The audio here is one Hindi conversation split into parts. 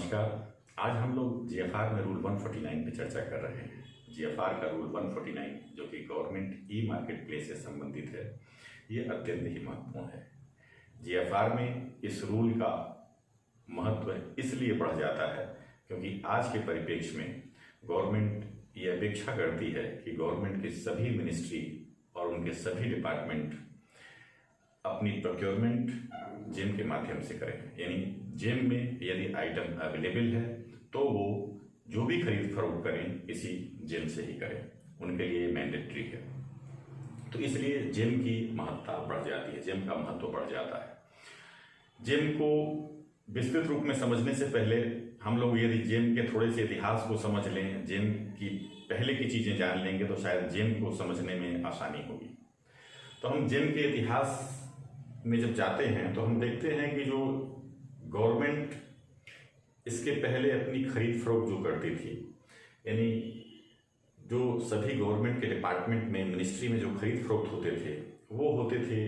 नमस्कार। आज हम लोग जीएफआर में रूल 149 पे चर्चा कर रहे हैं। जीएफआर का रूल 149 जो कि गवर्नमेंट ई मार्केट प्लेस से संबंधित है, ये अत्यंत ही महत्वपूर्ण है। जीएफआर में इस रूल का महत्व इसलिए बढ़ जाता है क्योंकि आज के परिप्रेक्ष्य में गवर्नमेंट ये अपेक्षा करती है कि गवर्नमेंट की सभी मिनिस्ट्री और उनके सभी डिपार्टमेंट अपनी प्रोक्योरमेंट जेम के माध्यम से करें। यानी जेम में यदि आइटम अवेलेबल है तो वो जो भी खरीद फरोख्त करें इसी जेम से ही करें, उनके लिए मैंडेटरी है। तो इसलिए जेम की महत्ता बढ़ जाती है, जेम का महत्व बढ़ जाता है। जेम को विस्तृत रूप में समझने से पहले हम लोग यदि जेम के थोड़े से इतिहास को समझ लें, जेम की पहले की चीज़ें जान लेंगे तो शायद जेम को समझने में आसानी होगी। तो हम जेम के इतिहास में जब जाते हैं तो हम देखते हैं कि जो गवर्नमेंट इसके पहले अपनी खरीद फरोख्त जो करती थी, यानी जो सभी गवर्नमेंट के डिपार्टमेंट में मिनिस्ट्री में जो खरीद फरोख्त होते थे वो होते थे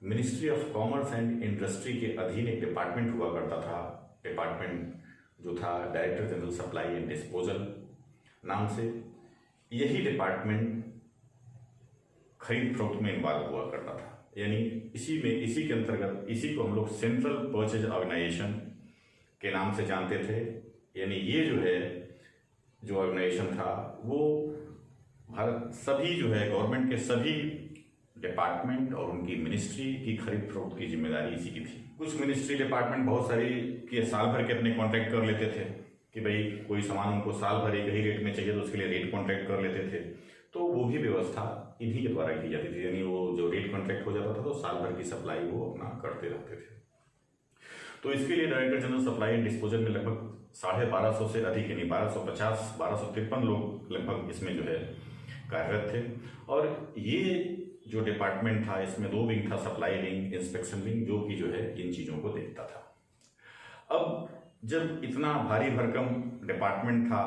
ministry of commerce and industry के अधीन एक डिपार्टमेंट हुआ करता था। डिपार्टमेंट जो था director general supply and disposal नाम से। यही डिपार्टमेंट खरीद फरोख्त में इन्वॉल्व हुआ करता था। यानी इसी के अंतर्गत इसी को हम लोग सेंट्रल परचेज ऑर्गेनाइजेशन के नाम से जानते थे। यानी ये जो है जो ऑर्गेनाइजेशन था वो भारत सभी जो है गवर्नमेंट के सभी डिपार्टमेंट और उनकी मिनिस्ट्री की खरीद फरोख्त की जिम्मेदारी इसी की थी। कुछ मिनिस्ट्री डिपार्टमेंट बहुत सारी के साल भर के अपने कॉन्ट्रैक्ट कर लेते थे कि भाई कोई सामान उनको साल भर एक ही रेट में चाहिए तो उसके लिए रेट कॉन्ट्रैक्ट कर लेते थे। तो वो भी व्यवस्था इन्हीं के द्वारा की जाती थी। यानी वो जो रेट कॉन्ट्रैक्ट हो जाता था तो साल भर की सप्लाई वो अपना करते रहते थे। तो इसके लिए director general supply and disposal में लगभग 1250 से अधिक यानी 1253 लोग लगभग इसमें जो है कार्यरत थे। और ये जो डिपार्टमेंट था इसमें 2 विंग था, सप्लाई विंग, इंस्पेक्शन विंग, जो कि जो है इन चीज़ों को देखता था। अब जब इतना भारी भरकम डिपार्टमेंट था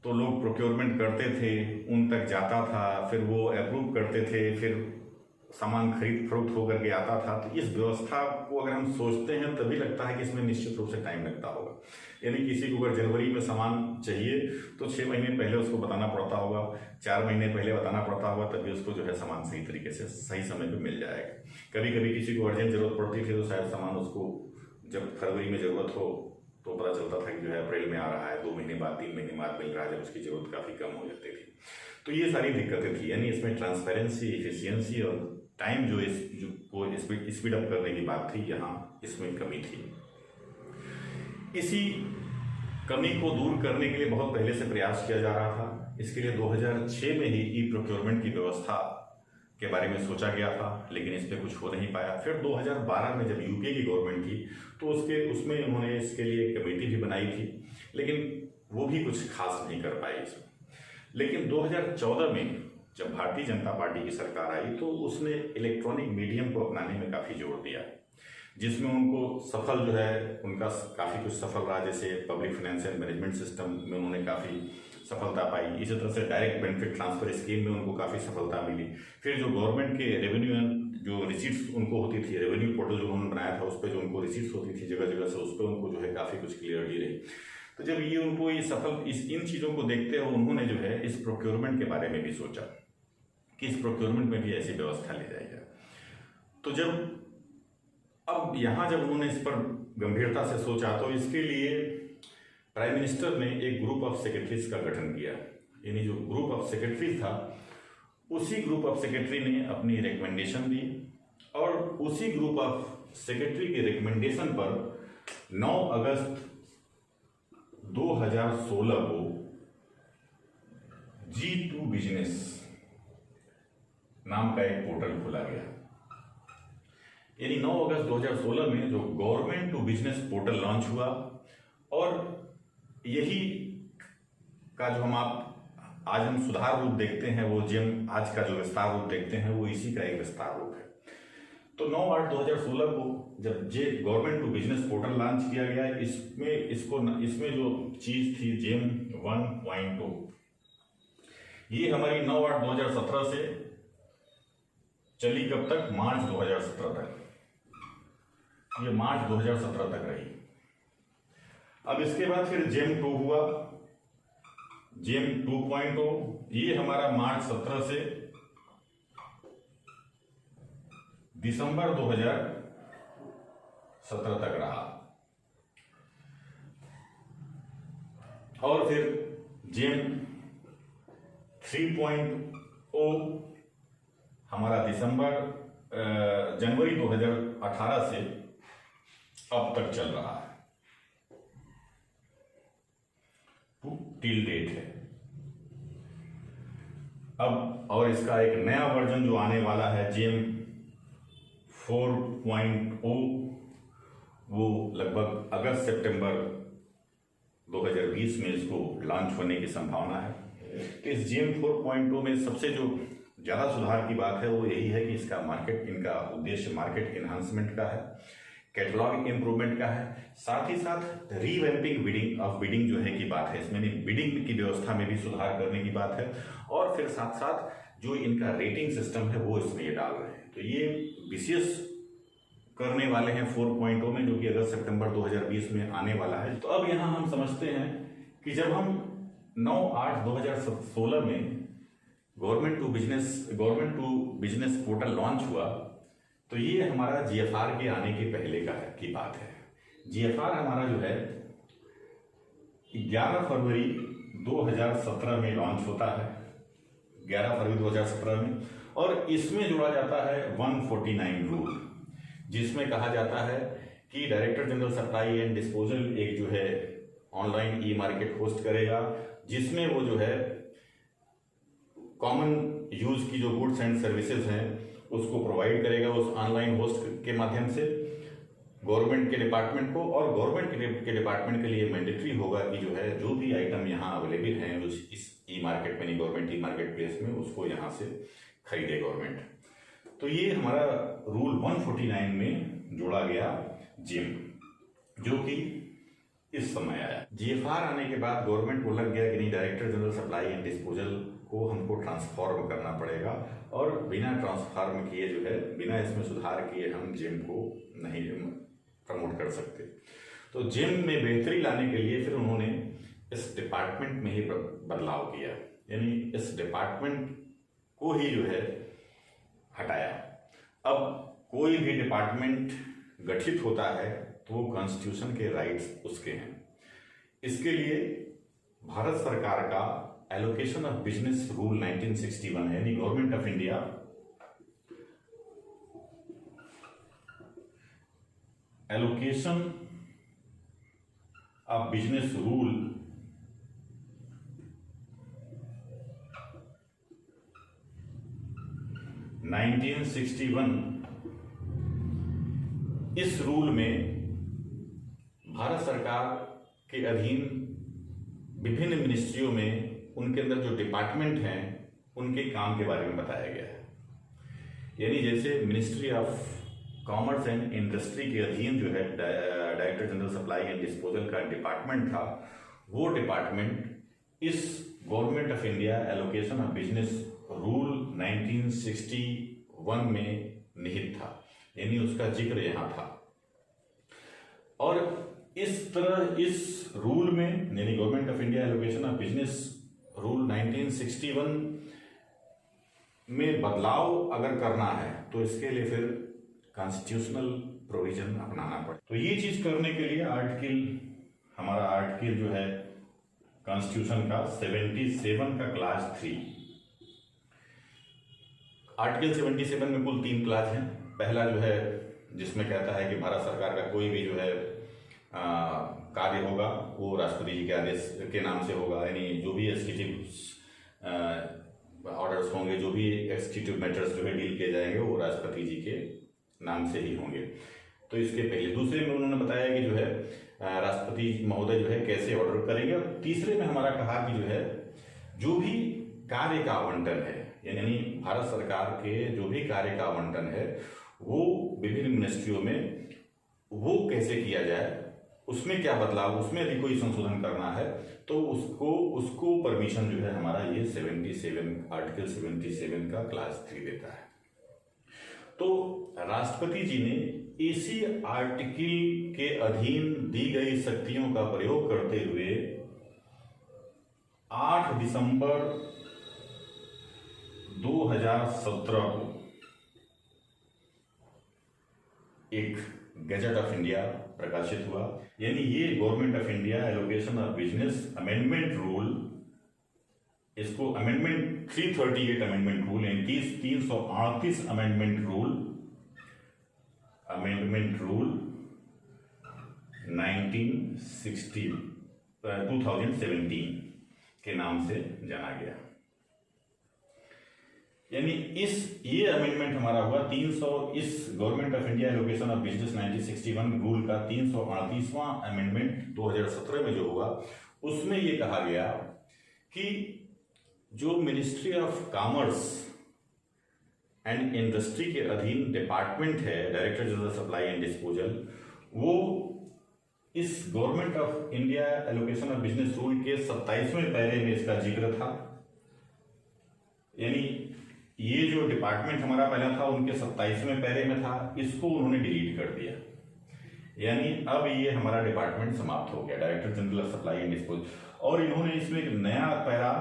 तो लोग प्रोक्योरमेंट करते थे, उन तक जाता था, फिर वो अप्रूव करते थे, फिर सामान खरीद फरोख्त होकर के आता था। तो इस व्यवस्था को अगर हम सोचते हैं तभी लगता है कि इसमें निश्चित रूप से टाइम लगता होगा। यानी किसी को अगर जनवरी में सामान चाहिए तो 6 महीने पहले उसको बताना पड़ता होगा, 4 महीने पहले बताना पड़ता होगा, तभी उसको जो है सामान सही तरीके से सही समय पर मिल जाएगा। कभी कभी किसी को अर्जेंट जरूरत पड़ती थी तो शायद सामान उसको जब फरवरी में जरूरत हो तो पता चलता था कि जो है अप्रैल में आ रहा है, 2 महीने बाद 3 महीने बाद मिल रहा है, जब उसकी जरूरत काफ़ी कम हो जाती थी। तो ये सारी दिक्कतें थी। यानी इसमें ट्रांसपेरेंसी, एफिशिएंसी और टाइम को स्पीड अप करने की बात थी, यहाँ इसमें कमी थी। इसी कमी को दूर करने के लिए बहुत पहले से प्रयास किया जा रहा था। इसके लिए 2006 में ही ई प्रोक्योरमेंट की व्यवस्था के बारे में सोचा गया था, लेकिन इस पर कुछ हो नहीं पाया। फिर 2012 में जब यूपीए की गवर्नमेंट थी तो उसमें उन्होंने इसके लिए एक कमेटी भी बनाई थी, लेकिन वो भी कुछ खास नहीं कर पाई इसमें। लेकिन 2014 में जब भारतीय जनता पार्टी की सरकार आई तो उसने इलेक्ट्रॉनिक मीडियम को अपनाने में काफ़ी जोर दिया, जिसमें उनको सफल जो है उनका काफ़ी कुछ सफल रहा। जैसे पब्लिक फाइनेंशियल मैनेजमेंट सिस्टम में उन्होंने काफ़ी सफलता पाई। इसी तरह से डायरेक्ट बेनिफिट ट्रांसफर स्कीम में उनको काफ़ी सफलता मिली। फिर जो गवर्नमेंट के रेवेन्यू जो रिसीट्स उनको होती थी, रेवेन्यू पोर्टल जो उन्होंने बनाया था उस पर जो उनको रिसीट्स होती थी जगह जगह से, उस पर उनको जो है काफ़ी कुछ क्लियरिटी रही। तो जब ये उनको ये सफल इन चीज़ों को देखते हुए उन्होंने जो है इस प्रोक्योरमेंट के बारे में भी सोचा कि इस प्रोक्योरमेंट में भी ऐसी व्यवस्था ली जाएगी। तो अब यहाँ जब उन्होंने इस पर गंभीरता से सोचा तो इसके लिए प्राइम मिनिस्टर ने एक ग्रुप ऑफ सेक्रेटरीज का गठन किया। यानी जो ग्रुप ऑफ सेक्रेटरी था उसी ग्रुप ऑफ सेक्रेटरी ने अपनी रिकमेंडेशन दी और उसी ग्रुप ऑफ सेक्रेटरी के रिकमेंडेशन पर 9 अगस्त 2016 को G2 बिजनेस नाम का एक पोर्टल खोला गया। यानी 9 अगस्त 2016 में जो government to business portal launch हुआ और यही का जो आज हम सुधार रूप देखते हैं, वो जेम आज का जो विस्तार रूप देखते हैं वो इसी का एक विस्तार रूप है। तो 9 मार्च 2016 को जब government to business portal launch किया गया, इसमें जो चीज थी जेम 1.2, ये हमारी 9 मार्च 2017 से चली कब तक, मार्च 2017 तक। ये मार्च 2017 तक रही। अब इसके बाद फिर जेम 2 हुआ, जेम 2.0, ये हमारा मार्च 17 से दिसंबर 2017 तक रहा। और फिर जेम 3.0 हमारा जनवरी 2018 से अब तक चल रहा है, टिल डेट है। अब और इसका एक नया वर्जन जो आने वाला है जेम 4.0, वो लगभग अगस्त सितंबर 2020 में इसको लॉन्च होने की संभावना है। तो इस जेम 4.0 में सबसे जो ज़्यादा सुधार की बात है वो यही है कि इनका उद्देश्य मार्केट इन्हांसमेंट का है, कैटलॉग इंप्रूवमेंट का है, साथ ही साथ रीवैम्पिंग बिडिंग जो है की बात है। इसमें बिडिंग की व्यवस्था में भी सुधार करने की बात है, और फिर साथ साथ जो इनका रेटिंग सिस्टम है वो इसमें ये डाल रहे हैं। तो ये विशेष करने वाले हैं 4.0 में, जो कि अगस्त सितंबर 2020 में आने वाला है। तो अब यहाँ हम समझते हैं कि जब हम 9/8/2016 में government to business portal launch हुआ, तो ये हमारा जीएफआर के आने के पहले की बात है। जीएफआर हमारा जो है 11 फरवरी 2017 में लॉन्च होता है, 11 फरवरी 2017 में, और इसमें जोड़ा जाता है 149 रूल, जिसमें कहा जाता है कि director general supply and disposal एक जो है ऑनलाइन ई मार्केट होस्ट करेगा, जिसमें वो जो है कॉमन यूज की जो गुड्स एंड सर्विसेज हैं उसको प्रोवाइड करेगा उस ऑनलाइन होस्ट के माध्यम से गवर्नमेंट के डिपार्टमेंट को। और गवर्नमेंट के डिपार्टमेंट के लिए मैंडेटरी होगा कि जो है जो भी आइटम यहाँ अवेलेबल हैं इस ई मार्केट में, गवर्नमेंट ई मार्केट प्लेस में, उसको यहाँ से खरीदे गवर्नमेंट। तो ये हमारा रूल 149 में जोड़ा गया जेम, जो कि इस समय आया। जीएफआर आने के बाद गवर्नमेंट को लग गया कि नहीं, director general supply and disposal को हमको ट्रांसफॉर्म करना पड़ेगा, और बिना ट्रांसफॉर्म किए जो है, बिना इसमें सुधार किए हम जेम को नहीं प्रमोट कर सकते। तो जेम में बेहतरी लाने के लिए फिर उन्होंने इस डिपार्टमेंट में ही बदलाव किया, यानी इस डिपार्टमेंट को ही जो है हटाया। अब कोई भी डिपार्टमेंट गठित होता है तो वो कॉन्स्टिट्यूशन के राइट्स उसके हैं। इसके लिए भारत सरकार का एलोकेशन ऑफ बिजनेस रूल 1961 है, यानी government of India allocation of business rule 1961, इस रूल में भारत सरकार के अधीन विभिन्न मिनिस्ट्रियों में उनके अंदर जो डिपार्टमेंट हैं उनके काम के बारे में बताया गया है। यानी जैसे ministry of commerce and industry के अधीन जो है director general supply and disposal का डिपार्टमेंट था, वो डिपार्टमेंट इस government of India allocation of business rule 1961 में निहित था, यानी उसका जिक्र यहाँ था। और इस तरह इस रूल में, यानी government of India allocation of business rule 1961 में बदलाव अगर करना है तो इसके लिए फिर कॉन्स्टिट्यूशनल प्रोविजन अपनाना पड़े। तो ये चीज करने के लिए हमारा आर्टिकल जो है कॉन्स्टिट्यूशन का 77 का क्लास 3, आर्टिकल 77 में कुल 3 क्लास हैं। पहला जो है जिसमें कहता है कि भारत सरकार का कोई भी जो है कार्य होगा वो राष्ट्रपति जी के आदेश के नाम से होगा, यानी जो भी एग्जीक्यूटिव ऑर्डर्स होंगे, जो भी एग्जीक्यूटिव मैटर्स जो है डील किए जाएंगे वो राष्ट्रपति जी के नाम से ही होंगे। तो इसके पहले दूसरे में उन्होंने बताया कि जो है राष्ट्रपति महोदय जो है कैसे ऑर्डर करेंगे, और तीसरे में हमारा कहा कि जो है जो भी कार्य का आवंटन है, यानी भारत सरकार के जो भी कार्य का आवंटन है वो विभिन्न मिनिस्ट्रियों में वो कैसे किया जाए, उसमें क्या बदलाव, उसमें यदि कोई संशोधन करना है तो उसको परमिशन जो है हमारा ये 77 आर्टिकल 77 का क्लास 3 देता है। तो राष्ट्रपति जी ने इसी आर्टिकल के अधीन दी गई शक्तियों का प्रयोग करते हुए 8 दिसंबर 2017 को एक गजट ऑफ इंडिया प्रकाशित हुआ। यानी ये government of India allocation of business amendment rule, इसको अमेंडमेंट 338 अमेंडमेंट रूल यानी 338 अमेंडमेंट रूल 2017 के नाम से जाना गया। यानी ये अमेंडमेंट हमारा हुआ इस government of India allocation of business 1961 rule का 338वां अमेंडमेंट 2017 में जो हुआ, उसमें ये कहा गया कि जो ministry of commerce and industry के अधीन डिपार्टमेंट है, director general supply and disposal, वो इस government of India allocation of business rule के 27वें पैरे में इसका जिक्र था। यानी ये जो डिपार्टमेंट हमारा पहला था उनके 27वें पैरे में था, इसको उन्होंने डिलीट कर दिया। यानी अब ये हमारा डिपार्टमेंट समाप्त हो गया, director general of supply and disposal. और इन्होंने इसमें एक नया पैरा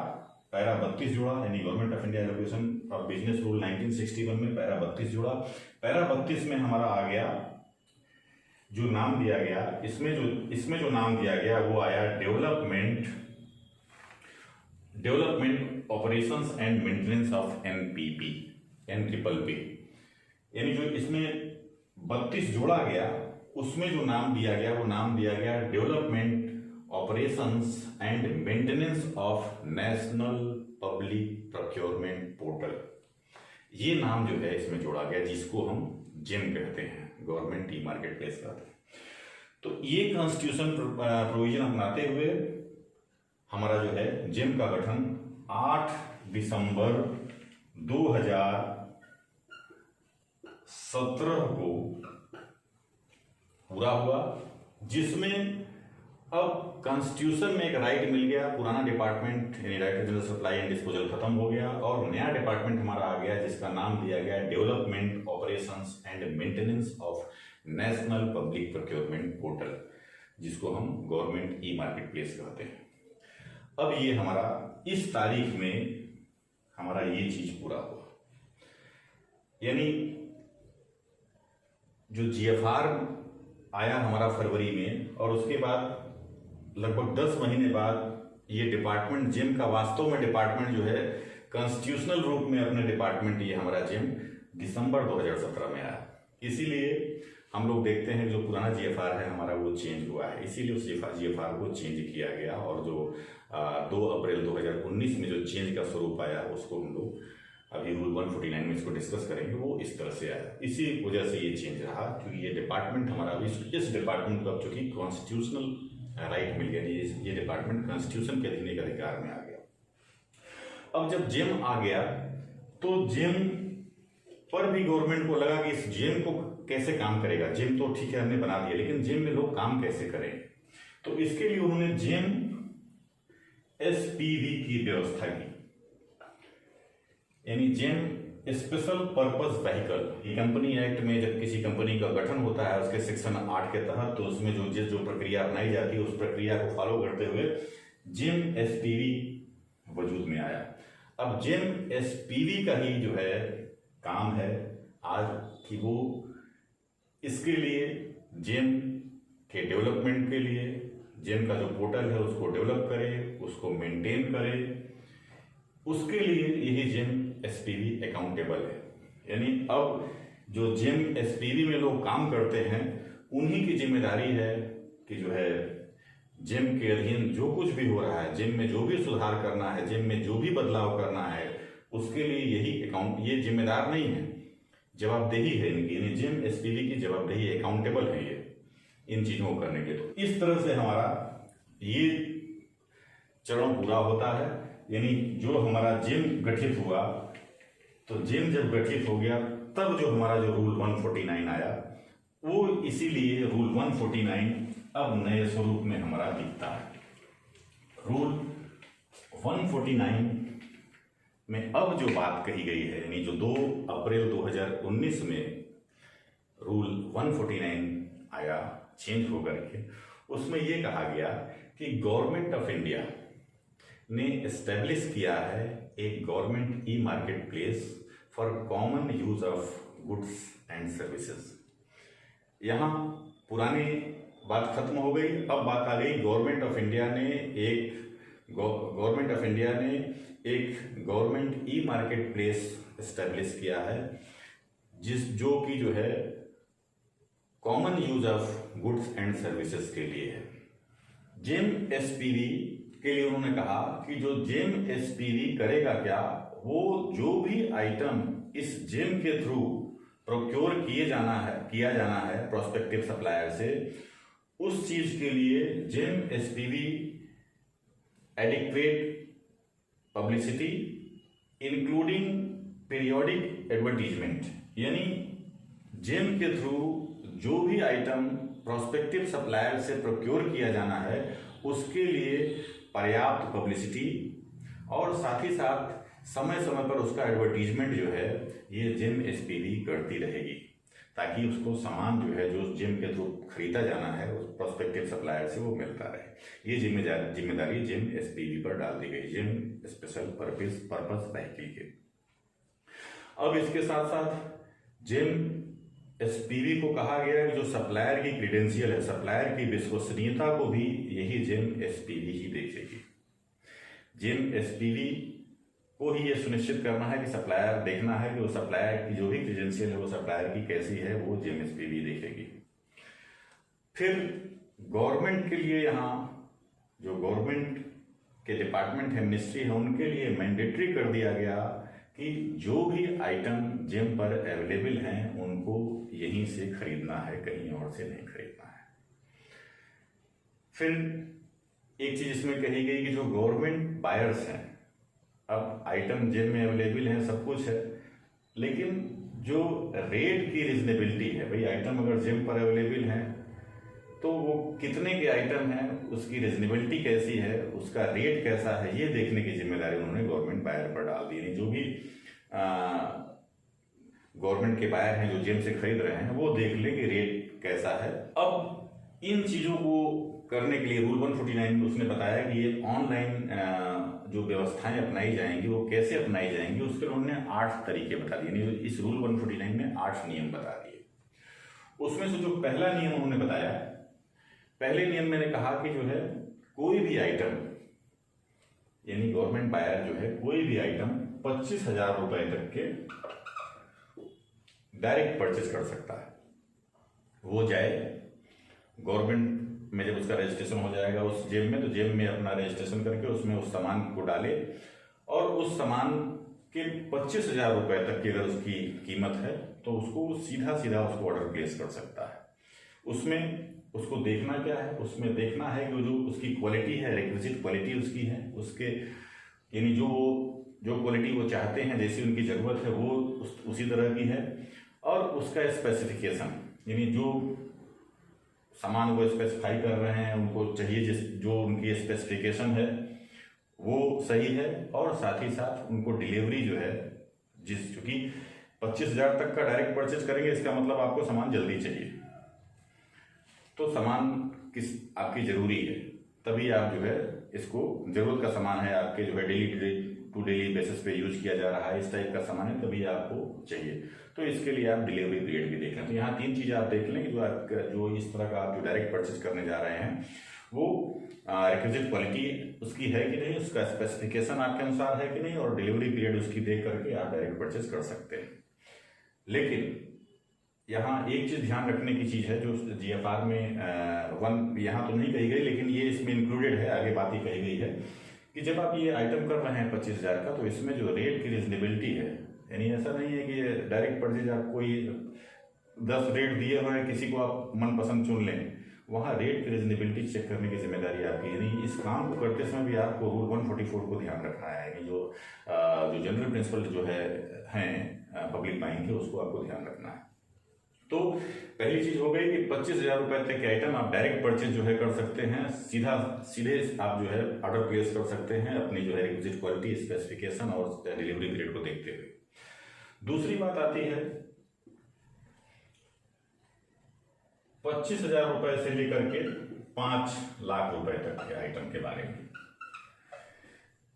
32 जोड़ा, यानी government of India allocation of business rule 1961 में पैरा 32 जोड़ा। पैरा 32 में हमारा आ गया, जो नाम दिया गया, इसमें जो नाम दिया गया वो आया development operations and maintenance of NPP। यानी जो इसमें 32 जोड़ा गया, उसमें जो नाम दिया गया वो नाम दिया गया development operations and maintenance of national public procurement portal. ये नाम जो है इसमें जोड़ा गया, जिसको हम जिम कहते हैं, गवर्नमेंट ई मार्केट प्लेस कहते हैं। तो ये कॉन्स्टिट्यूशन प्रोविजन अपनाते हुए हमारा जो है जिम का गठन 8 दिसंबर 2017 को पूरा हुआ, जिसमें अब कॉन्स्टिट्यूशन में एक राइट मिल गया। पुराना डिपार्टमेंट यानी director general supply and disposal खत्म हो गया और नया डिपार्टमेंट हमारा आ गया, जिसका नाम दिया गया development operations and maintenance of national public procurement portal, जिसको हम गवर्नमेंट ई मार्केट प्लेस कहते हैं। अब ये हमारा इस तारीख में हमारा ये चीज पूरा हुआ। यानी जो GFR आया हमारा फरवरी में, और उसके बाद लगभग 10 महीने बाद ये डिपार्टमेंट जिम का वास्तव में डिपार्टमेंट जो है कॉन्स्टिट्यूशनल रूप में अपने डिपार्टमेंट, ये हमारा जिम दिसंबर 2017 में आया। इसीलिए हम लोग देखते हैं जो पुराना GFR है हमारा वो चेंज हुआ है, इसीलिए उस GFR को चेंज किया गया। और जो 2 अप्रैल 2019 में जो चेंज का स्वरूप आया, उसको हम लोग अभी रूल 149 में इसको डिस्कस करेंगे, वो इस तरह से आया। इसी वजह से ये चेंज रहा, क्योंकि ये डिपार्टमेंट हमारा इस डिपार्टमेंट को अब चूंकि कॉन्स्टिट्यूशनल राइट मिल गया, ये डिपार्टमेंट कॉन्स्टिट्यूशन के अधीन एक अधिकार में आ गया। अब जब जिम आ गया तो जिम पर भी गवर्नमेंट को लगा कि इस जिम को कैसे काम करेगा। जिम तो ठीक है हमने बना दिया, लेकिन जिम में लोग काम कैसे करें, तो इसके लिए उन्होंने जिम SPV की व्यवस्था की। यानी जिम स्पेशल पर्पस व्हीकल, ये कंपनी एक्ट में जब किसी कंपनी का गठन होता है उसके सेक्शन 8 के तहत, तो उसमें जो प्रक्रिया अपनाई जाती है उस प्रक्रिया को फॉलो करते हुए जिम SPV वजूद में आया। अब जिम SPV का ही जो है काम है आज कि वो इसके लिए जिम के डेवलपमेंट के लिए जिम का जो पोर्टल है उसको डेवलप करे, उसको मेंटेन करे, उसके लिए यही जिम SPV अकाउंटेबल है। यानी अब जो जिम SPV में लोग काम करते हैं उन्हीं की जिम्मेदारी है कि जो है जिम के अधीन जो कुछ भी हो रहा है, जिम में जो भी सुधार करना है, जिम में जो भी बदलाव करना है, उसके लिए यही ये जिम्मेदार नहीं है, जवाबदेही है इनकी। यानी जिम SPV की जवाबदेही, अकाउंटेबल है ये इन चीजों को करने के। तो इस तरह से हमारा ये चरण पूरा होता है। यानी जो हमारा जिम गठित हुआ, तो जिम जब गठित हो गया तब जो हमारा जो रूल 149 आया, वो इसीलिए रूल 149 अब नए स्वरूप में हमारा दिखता है। रूल 149 में अब जो बात कही गई है, यानी जो 2 अप्रैल 2019 में रूल 149 आया चेंज होकर के, उसमें ये कहा गया कि गवर्नमेंट ऑफ इंडिया ने एस्टेब्लिश किया है एक government e market place for common use of goods and services. यहाँ पुरानी बात खत्म हो गई, अब बात आ गई गवर्नमेंट ऑफ इंडिया ने एक government e market place establish किया है जो कि जो है common use of goods and services के लिए है। जेम एसपीवी के लिए उन्होंने कहा कि जो जेम एसपीवी करेगा क्या, वो जो भी आइटम इस जेम के थ्रू प्रोक्योर किया जाना है प्रोस्पेक्टिव सप्लायर से, उस चीज के लिए GeM SPV adequate publicity including periodic advertisement, यानी जेम के थ्रू जो भी आइटम प्रोस्पेक्टिव सप्लायर से प्रोक्योर किया जाना है उसके लिए पर्याप्त पब्लिसिटी और साथ ही साथ समय समय पर उसका एडवर्टीजमेंट जो है ये जेम एसपीवी करती रहेगी, ताकि उसको सामान जो है जो जेम के थ्रू खरीदा जाना है उस प्रोस्पेक्टिव सप्लायर से वो मिलता रहे। ये जिम्मेदारी जेम एसपीवी पर डाल दी गई, जेम स्पेशल पर्पस व्हीकल के। अब इसके साथ साथ जेम एसपीवी को कहा गया कि जो सप्लायर की क्रीडेंशियल है, सप्लायर की विश्वसनीयता को भी यही जेम एसपीवी ही देखेगी। जेम एसपीवी को ही ये सुनिश्चित करना है कि सप्लायर देखना है कि वो सप्लायर की जो भी क्रीडेंशियल है वो सप्लायर की कैसी है, वो जेम एसपीवी देखेगी। फिर गवर्नमेंट के लिए यहाँ जो गवर्नमेंट के डिपार्टमेंट है, मिनिस्ट्री है, उनके लिए मैंडेटरी कर दिया गया कि जो भी आइटम जेम पर अवेलेबल हैं उनको यहीं से खरीदना है, कहीं और से नहीं खरीदना है। फिर एक चीज इसमें कही गई कि जो गवर्नमेंट बायर्स हैं, अब आइटम जेम में अवेलेबल है, सब कुछ है, लेकिन जो रेट की रीजनेबिलिटी है, भाई आइटम अगर जेम पर अवेलेबल है तो वो कितने के आइटम है, उसकी रीजनेबिलिटी कैसी है, उसका रेट कैसा है, ये देखने की जिम्मेदारी उन्होंने गवर्नमेंट बायर पर डाल दी। जो भी गवर्नमेंट के बायर हैं जो जेम से खरीद रहे हैं वो देख ले कि रेट कैसा है। अब इन चीजों को करने के लिए रूल 149 में उसने बताया कि ये ऑनलाइन जो व्यवस्थाएं अपनाई जाएंगी वो कैसे अपनाई जाएंगी, उसके लिए उन्होंने 8 तरीके बता दिए। इस रूल 149 में 8 नियम बता दिए। उसमें से जो पहला नियम उन्होंने बताया, पहले नियम मैंने कहा कि जो है कोई भी आइटम, यानी गवर्नमेंट बायर जो है कोई भी आइटम 25,000 रुपए तक के डायरेक्ट परचेज कर सकता है। वो जाए गवर्नमेंट में, जब उसका रजिस्ट्रेशन हो जाएगा उस जेम में, तो जेम में अपना रजिस्ट्रेशन करके उसमें उस सामान को डाले और उस सामान के 25,000 रुपए तक की अगर उसकी कीमत है तो उसको सीधा उसको ऑर्डर प्लेस कर सकता है। उसमें उसको देखना क्या है, उसमें देखना है कि जो उसकी क्वालिटी है, रिक्विजिट क्वालिटी उसकी है, उसके यानी जो क्वालिटी वो चाहते हैं, जैसी उनकी ज़रूरत है वो उसी तरह की है, और उसका स्पेसिफिकेशन, यानी जो सामान वो स्पेसिफाई कर रहे हैं उनको चाहिए जो उनकी स्पेसिफिकेशन है वो सही है, और साथ ही साथ उनको डिलीवरी जो है चूंकि 25,000 तक का डायरेक्ट परचेज करेंगे, इसका मतलब आपको सामान जल्दी चाहिए, तो सामान आपकी जरूरी है, तभी आप जो है इसको जरूरत का सामान है आपके जो है डेली बेसिस पे यूज किया जा रहा है, इस टाइप का सामान है, तभी आपको चाहिए। तो इसके लिए आप डिलीवरी पीरियड भी देख लें। तो यहाँ 3 चीजें आप देख लें कि जो इस तरह का आप जो डायरेक्ट परचेज करने जा रहे हैं वो रिक्विजिट क्वालिटी उसकी है कि नहीं, उसका स्पेसिफिकेशन आपके अनुसार है कि नहीं, और डिलीवरी पीरियड उसकी देख करके आप डायरेक्ट परचेज कर सकते हैं। लेकिन यहाँ एक चीज ध्यान रखने की चीज है जो जीएफआर में यहाँ तो नहीं कही गई, लेकिन ये इसमें इंक्लूडेड है, आगे बात ही कही गई है कि जब आप ये आइटम कर रहे हैं 25,000 का, तो इसमें जो रेट की रिजनेबिलिटी है, यानी ऐसा नहीं है कि डायरेक्ट परचेज आप कोई 10 रेट दिए हुए हैं, किसी को आप मनपसंद चुन लें, वहाँ रेट की रिजनेबिलिटी चेक करने की जिम्मेदारी आपकी है। नहीं, इस काम को करते समय भी आपको रूल 144 को ध्यान रखना है कि जो जनरल प्रिंसिपल जो हैं पब्लिक बाइंग के, उसको आपको ध्यान रखना है। तो पहली चीज हो गई कि 25,000 रुपए तक के आइटम आप डायरेक्ट परचेज जो है कर सकते हैं, सीधे आप जो है ऑर्डर प्लेस कर सकते हैं अपनी जो है रिक्विजिट क्वालिटी, स्पेसिफिकेशन और डिलीवरी पीरियड को देखते हुए। दूसरी बात आती है 25,000 रुपए से लेकर के 5 लाख रुपए तक के आइटम के बारे में।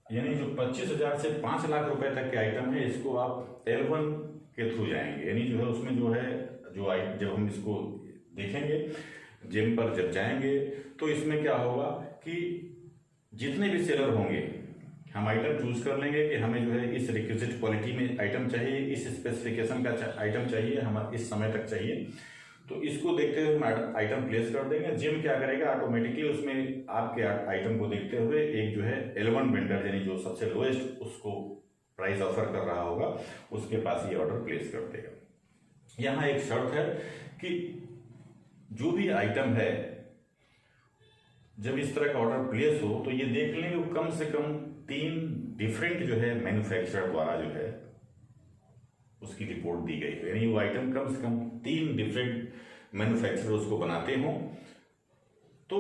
यानी जो 25,000 से 5 लाख रुपए तक के आइटम है, इसको आप L1 के थ्रू जाएंगे। यानी जो है उसमें जो है जब हम इसको देखेंगे जिम पर जब जाएंगे तो इसमें क्या होगा कि जितने भी सेलर होंगे हम आइटम चूज कर लेंगे कि हमें जो है इस रिक्विजिट क्वालिटी में आइटम चाहिए, इस स्पेसिफिकेशन का आइटम चाहिए, हमें इस समय तक चाहिए। तो इसको देखते हुए हम आइटम प्लेस कर देंगे। जिम क्या करेगा, ऑटोमेटिकली उसमें आपके आइटम को देखते हुए एक जो है L1 वेंडर यानी जो सबसे लोएस्ट उसको प्राइस ऑफर कर रहा होगा उसके पास ये ऑर्डर प्लेस कर देगा। यहाँ एक शर्त है कि जो भी आइटम है जब इस तरह का ऑर्डर प्लेस हो तो ये देख लेंगे कम से कम 3 डिफरेंट जो है मैन्युफैक्चरर द्वारा जो है उसकी रिपोर्ट दी गई है। यानी वो आइटम कम से कम 3 डिफरेंट मैन्युफैक्चरर उसको बनाते हों, तो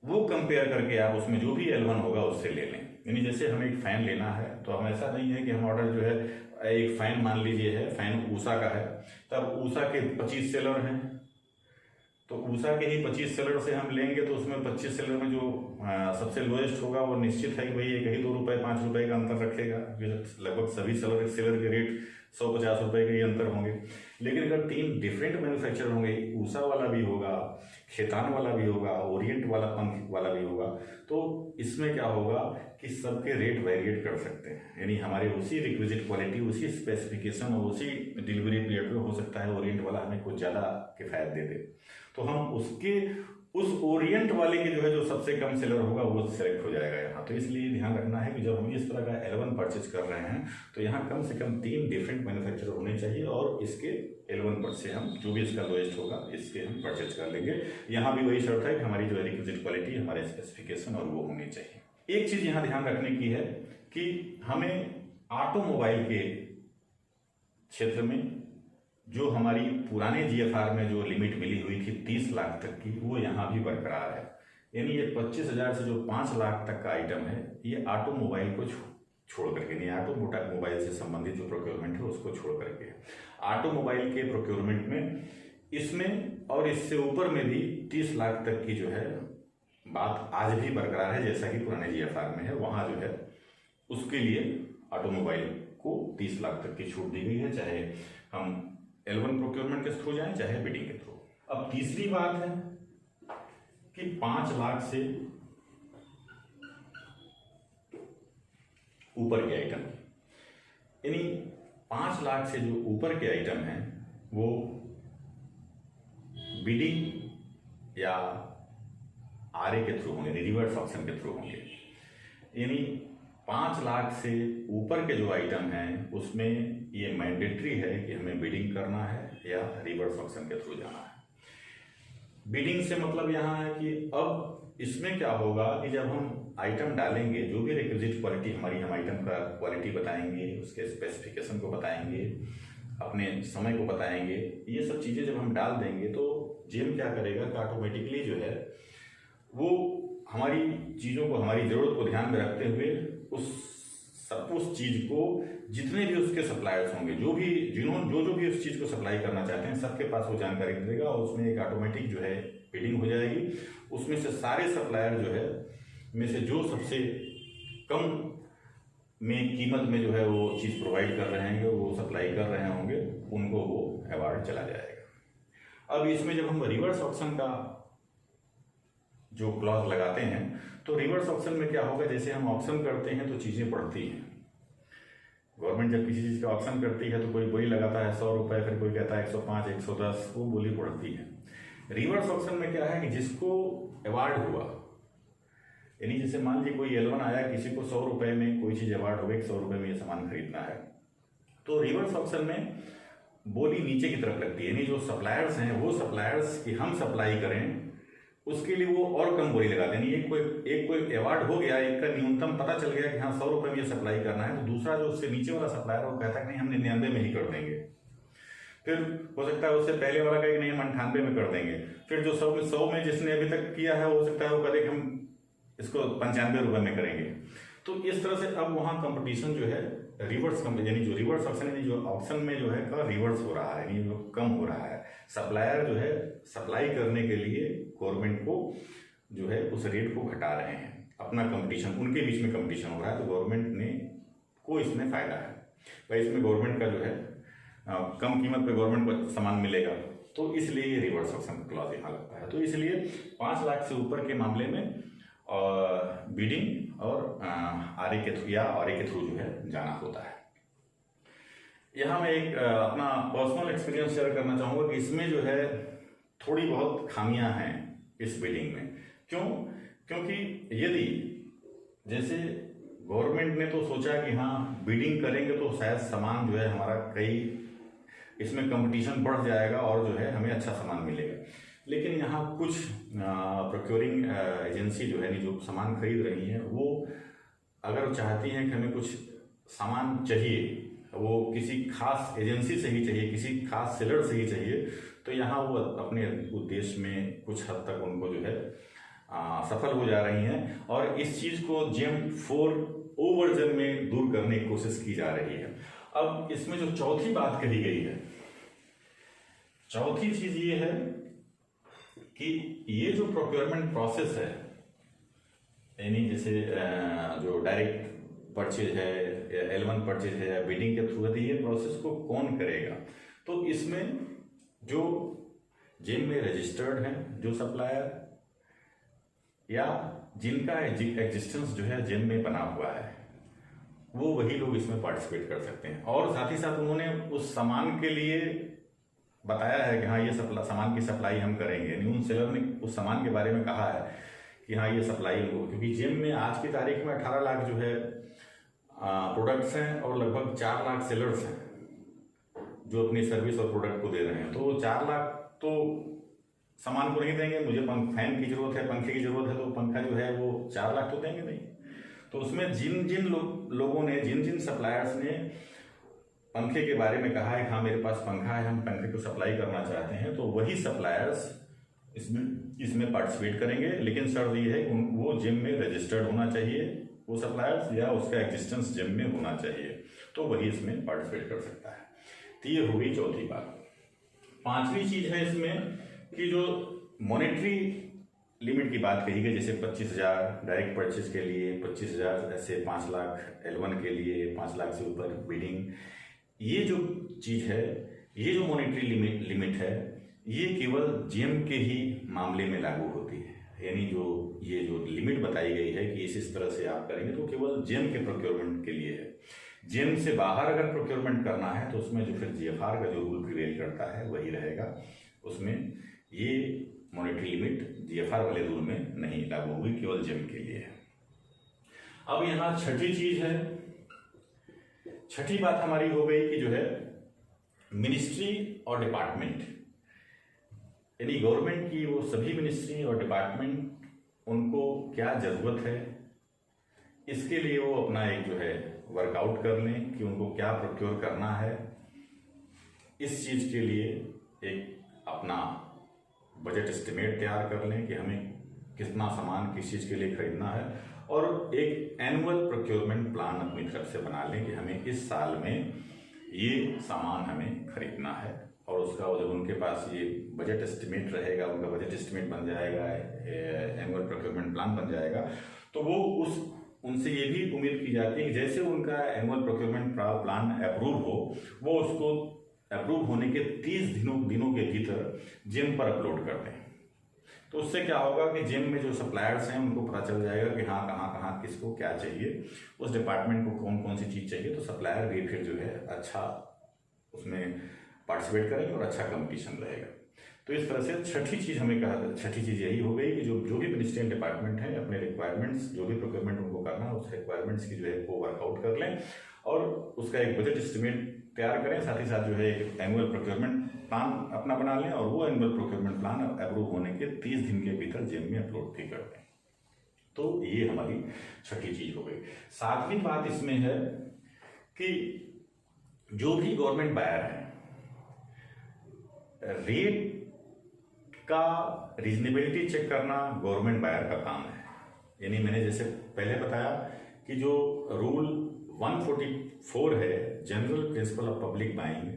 वो कंपेयर करके आप उसमें जो भी L1 होगा उससे ले लें। यानी जैसे हमें एक फैन लेना है तो हम ऐसा नहीं है कि हम ऑर्डर जो है एक फैन मान लीजिए है, फैन ऊषा का है, तब ऊषा के 25 सेलर हैं तो ऊषा के ही 25 सेलर से हम लेंगे तो उसमें 25 सेलर में जो सबसे लोएस्ट होगा वो निश्चित है कि भाई एक ही 2 रुपए 5 रुपए का अंतर रखेगा। लगभग सभी सेलर के रेट 150 रुपए के ही अंतर होंगे। लेकिन अगर 3 डिफरेंट मैन्युफैक्चरर होंगे, ऊषा वाला भी होगा, खेतान वाला भी होगा, ओरिएंट वाला पंख वाला भी होगा, तो इसमें क्या होगा कि सबके रेट वेरिएट कर सकते हैं। यानी हमारे उसी रिक्विजिट क्वालिटी, उसी स्पेसिफिकेशन और उसी डिलीवरी पीरियड में हो सकता है ओरिएंट वाला हमें कुछ ज़्यादा किफायत दे दे, तो हम उस ओरिएंट वाले के जो है जो सबसे कम सेलर होगा वो सेलेक्ट हो जाएगा यहाँ। तो इसलिए ध्यान रखना है कि जब हम इस तरह का L1 परचेज कर रहे हैं तो यहाँ कम से कम 3 डिफरेंट मैन्युफैक्चरर होने चाहिए और इसके L1 पर से हम जो भी इसका लोएस्ट होगा इसके हम परचेज कर लेंगे। यहाँ भी वही शर्त है कि हमारी जो है रिक्विजिट क्वालिटी, हमारे स्पेसिफिकेशन और वो होनी चाहिए। एक चीज यहाँ ध्यान रखने की है कि हमें ऑटोमोबाइल के क्षेत्र में जो हमारी पुराने GFR में जो लिमिट मिली हुई थी 30 लाख तक की, वो यहाँ भी बरकरार है। यानी ये 25,000 से जो 5 लाख तक का आइटम है ये ऑटोमोबाइल को छोड़ करके, नहीं ऑटोमोबाइल से संबंधित जो प्रोक्योरमेंट है उसको छोड़ करके, ऑटोमोबाइल के प्रोक्योरमेंट में इसमें और इससे ऊपर में भी 30 लाख तक की जो है बात आज भी बरकरार है, जैसा कि पुराने GFR में है। वहाँ जो है उसके लिए ऑटोमोबाइल को 30 लाख तक की छूट दी गई है, चाहे हम L1 प्रोक्योरमेंट के थ्रू जाएं चाहे बिडिंग के थ्रू। अब तीसरी बात है कि 5 लाख से ऊपर के आइटम, यानी 5 लाख से जो ऊपर के आइटम हैं वो बिडिंग या RA के थ्रू होंगे, रिवर्स ऑक्शन के थ्रू होंगे। यानी 5 लाख से ऊपर के जो आइटम हैं उसमें ये मैंडेटरी है कि हमें बिडिंग करना है या रिवर्स ऑक्शन के थ्रू जाना है। बिडिंग से मतलब यहाँ है कि अब इसमें क्या होगा कि जब हम आइटम डालेंगे, जो भी रिक्विजिट क्वालिटी हमारी, हम आइटम का क्वालिटी बताएंगे, उसके स्पेसिफिकेशन को बताएंगे, अपने समय को बताएंगे, ये सब चीज़ें जब हम डाल देंगे तो जिम क्या करेगा कि ऑटोमेटिकली जो है वो हमारी चीज़ों को, हमारी ज़रूरत को ध्यान में रखते हुए उस चीज़ को जितने भी उसके सप्लायर्स होंगे, जो भी उस चीज़ को सप्लाई करना चाहते हैं, सबके पास वो जानकारी देगा और उसमें एक ऑटोमेटिक जो है बिडिंग हो जाएगी। उसमें से सारे सप्लायर जो है में से जो सबसे कम में कीमत में जो है वो चीज़ प्रोवाइड कर रहे हैं, वो सप्लाई कर रहे होंगे, उनको वो अवार्ड चला जाएगा। अब इसमें जब हम रिवर्स ऑक्शन का जो क्लॉज लगाते हैं तो रिवर्स ऑक्शन में क्या होगा, जैसे हम ऑक्शन करते हैं तो चीज़ें बढ़ती हैं। गवर्नमेंट जब किसी चीज़ का ऑक्शन करती है तो कोई बोली लगाता है 100 रुपये, फिर कोई कहता है 105, 110, वो बोली बढ़ती है। रिवर्स ऑक्शन में क्या है कि जिसको अवार्ड हुआ, यानी जैसे मान लीजिए कोई L1 आया, किसी को 100 रुपये में कोई चीज़ अवार्ड हो गई, 100 रुपये में ये सामान खरीदना है, तो रिवर्स ऑक्शन में बोली नीचे की तरफ लगती है। यानी जो सप्लायर्स हैं वो सप्लायर्स की हम सप्लाई करें उसके लिए वो और कम बोली लगाते हैं। एक कोई अवार्ड हो गया, एक का न्यूनतम पता चल गया कि हाँ 100 रुपये में ये सप्लाई करना है, तो दूसरा जो उससे नीचे वाला सप्लायर वो कहता है कि नहीं हम 99 में ही कर देंगे। फिर हो सकता है उससे पहले वाला कहे कि नहीं हम 98 में कर देंगे। फिर जो 100 में जिसने अभी तक किया है हो सकता है वो कहे कि हम इसको 95 रुपये में करेंगे। तो इस तरह से अब वहाँ कंपटीशन जो है रिवर्स यानी जो रिवर्स ऑक्शन, यानी जो ऑक्शन में जो है का रिवर्स हो रहा है, यानी जो कम हो रहा है। सप्लायर जो है सप्लाई करने के लिए गवर्नमेंट को जो है उस रेट को घटा रहे हैं, अपना कंपटीशन, उनके बीच में कंपटीशन हो रहा है, तो गवर्नमेंट ने को इसमें फायदा है भाई, इसमें गवर्नमेंट का जो है कम कीमत पे गवर्नमेंट को सामान मिलेगा, तो इसलिए ये रिवर्स ऑप्शन क्लॉज यहाँ लगता है। तो इसलिए 5 लाख से ऊपर के मामले में बिडिंग और आरए के थ्रू या आरए के थ्रू जो है जाना होता है। यहाँ मैं एक अपना पर्सनल एक्सपीरियंस शेयर करना चाहूँगा कि इसमें जो है थोड़ी बहुत खामियां हैं इस बिडिंग में। क्यों? क्योंकि यदि जैसे गवर्नमेंट ने तो सोचा कि हाँ बिडिंग करेंगे तो शायद सामान जो है हमारा कई इसमें कंपटीशन बढ़ जाएगा और जो है हमें अच्छा सामान मिलेगा, लेकिन यहाँ कुछ प्रोक्योरिंग एजेंसी जो है जो सामान खरीद रही हैं वो अगर चाहती हैं कि हमें कुछ सामान चाहिए, वो किसी खास एजेंसी से ही चाहिए, किसी खास सेलर से ही चाहिए, तो यहाँ वो अपने उद्देश्य में कुछ हद तक उनको जो है सफल हो जा रही हैं और इस चीज़ को जेम 4 ओ वर्जन में दूर करने की कोशिश की जा रही है। अब इसमें जो चौथी बात कही गई है, चौथी चीज ये है कि ये जो प्रोक्योरमेंट प्रोसेस है, यानी जैसे जो डायरेक्ट परचेज है, L1 परचेज है या बिडिंग के थ्रू है, ये प्रोसेस को कौन करेगा? तो इसमें जो जेम में रजिस्टर्ड है जो सप्लायर या जिनका एग्जिस्टेंस जो है जेम में बना हुआ है, वो वही लोग इसमें पार्टिसिपेट कर सकते हैं। और साथ ही साथ उन्होंने उस सामान के लिए बताया है कि हाँ ये सामान की सप्लाई हम करेंगे, यानी उन सेलर ने उस सामान के बारे में कहा है कि हाँ ये सप्लाई हो, क्योंकि जेम में आज की तारीख में 18 लाख जो है प्रोडक्ट्स हैं और लगभग 4 लाख सेलर्स हैं जो अपनी सर्विस और प्रोडक्ट को दे रहे हैं। तो 4 लाख तो सामान को नहीं देंगे, मुझे फैन की जरूरत है, पंखे की जरूरत है, तो पंखा जो है वो 4 लाख तो देंगे नहीं। तो उसमें जिन जिन लोगों ने, जिन जिन सप्लायर्स ने पंखे के बारे में कहा है हाँ मेरे पास पंखा है, हम पंखे को सप्लाई करना चाहते हैं, तो वही सप्लायर्स इसमें पार्टिसिपेट करेंगे। लेकिन शर्त ये है कि वो जिम में रजिस्टर्ड होना चाहिए वो सप्लायर्स, या उसका एग्जिस्टेंस जिम में होना चाहिए, तो वही इसमें पार्टिसिपेट कर सकता है। तो ये हो गई चौथी बात। 5वीं चीज है इसमें कि जो मॉनेटरी लिमिट की बात कही गई, जैसे 25,000 डायरेक्ट परचेज के लिए, 25,000 ऐसे 5 लाख L1 के लिए, 5 लाख से ऊपर बिडिंग, ये जो चीज है, ये जो मॉनेटरी लिमिट है, ये केवल जेम के ही मामले में लागू होती है। यानी ये जो लिमिट बताई गई है कि इस तरह से आप करेंगे तो केवल जेम के प्रोक्योरमेंट के लिए है। जेम से बाहर अगर प्रोक्योरमेंट करना है तो उसमें जो फिर GFR का जो रूल प्रिवेल करता है वही रहेगा, उसमें ये मॉनेटरी लिमिट GFR वाले रूल में नहीं लागू हुई, केवल जेम के लिए है। अब यहाँ छठी चीज है, छठी बात हमारी हो गई कि जो है मिनिस्ट्री और डिपार्टमेंट, यानी गवर्नमेंट की वो सभी मिनिस्ट्री और डिपार्टमेंट, उनको क्या जरूरत है, इसके लिए वो अपना एक जो है वर्कआउट कर लें कि उनको क्या प्रोक्योर करना है। इस चीज के लिए एक अपना बजट एस्टिमेट तैयार कर लें कि हमें कितना सामान किस चीज के लिए खरीदना है, और एक एनुअल प्रोक्योरमेंट प्लान अपनी तरफ से बना लें कि हमें इस साल में ये सामान हमें खरीदना है। और उसका जब उनके पास ये बजट एस्टिमेट रहेगा, उनका बजट एस्टिमेट बन जाएगा, एनुअल प्रोक्योरमेंट प्लान बन जाएगा, तो वो उनसे ये भी उम्मीद की जाती है कि जैसे उनका एनुअल प्रोक्योरमेंट प्लान अप्रूव हो, वो उसको अप्रूव होने के 30 दिनों के भीतर जेम पर अपलोड कर दें। तो उससे क्या होगा कि जेम में जो सप्लायर्स हैं उनको पता चल जाएगा कि हाँ कहाँ किसको क्या चाहिए, उस डिपार्टमेंट को कौन कौन सी चीज़ चाहिए, तो सप्लायर भी फिर जो है अच्छा उसमें पार्टिसिपेट करेंगे और अच्छा कंपटीशन रहेगा। तो इस तरह से छठी चीज़ हमें कहा, छठी चीज़ यही हो गई कि जो भी मिनिस्ट्रियल डिपार्टमेंट है अपने रिक्वायरमेंट्स, जो भी प्रोक्योरमेंट उनको करना है, उस रिक्वायरमेंट्स की जो है वो वर्कआउट कर लें और उसका एक बजट एस्टिमेट तैयार करें। साथ ही साथ जो है एक एनुअल प्रोक्योरमेंट प्लान अपना बना लें और वो एनुअल प्रोक्योरमेंट प्लान अप्रूव होने के 30 दिन के भीतर जेम में अपलोड भी कर दें। तो ये हमारी छठी चीज हो गई। 7वीं बात इसमें है कि जो भी गवर्नमेंट बायर है, रेट का रीजनेबिलिटी चेक करना गवर्नमेंट बायर का काम है। यानी मैंने जैसे पहले बताया कि जो रूल 144 है, general principle of public buying,